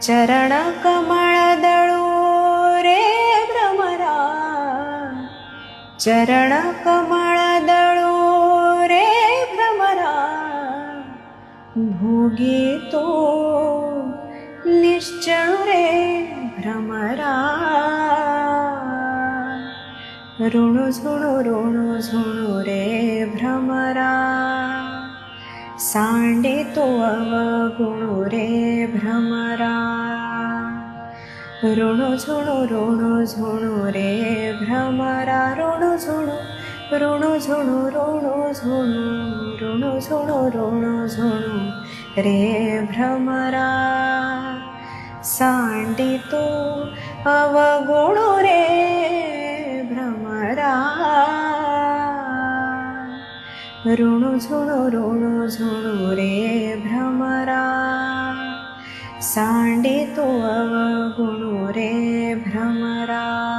चरण कमळ दळू रे भ्रमरा, चरण कमळ दळू रे भ्रमरा, भोगी तो निश्चळ रे भ्रमरा. ऋणु झुणू रे भ्रमरा, सांडे तो अवगुणु रे भ्रमरा. ऋणु झुणू रे भ्रमरा, ऋणु झुणू रे भ्रमरा. सांडितो अवगुणु रे भ्रमरा. ऋणु झुणू रे भ्रमरा, सांडितो अवगुणु रे भ्रमरा.